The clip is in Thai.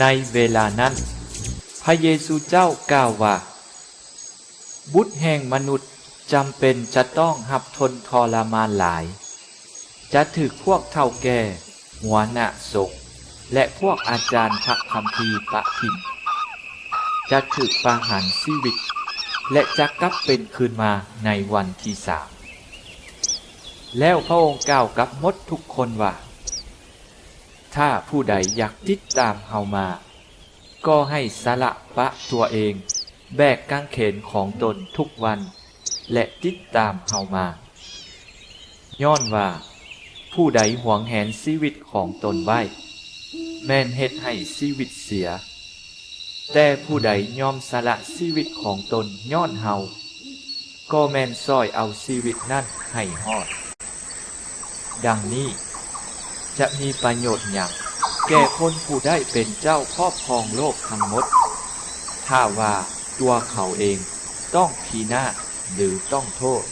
ในเวลานั้นพระเยซูเจ้ากล่าวว่าบุตรแห่งมนุษย์จำเป็นจะต้องรับทนทรมานหลายจะถูกพวกเฒ่าแก่หัวหน้าสงฆ์และพวกอาจารย์พระคัมภีร์ปะทินจะถูกประหารชีวิตและจะกลับเป็นคืนมาในวันที่3แล้วพระองค์กล่าวกับมดทุกคนว่าถ้าผู้ใดอยากติดตามเฮามาก็ให้สละปะตัวเองแบกกางเขนของตนทุกวันและติดตามเฮามาย้อนว่าผู้ใดหวงแหนชีวิตของตนไว้แม่นเฮ็ดให้ชีวิตเสียแต่ผู้ใดยอมสละชีวิตของตนย้อนเฮาก็แม่นซอยเอาชีวิตนั้นให้ฮอดดังนี้จะมีประโยชน์หยังแก่คนผู้ได้เป็นเจ้าครอบครองโลกทั้งหมดถ้าว่าตัวเขาเองต้องพินาศหรือต้องโทษ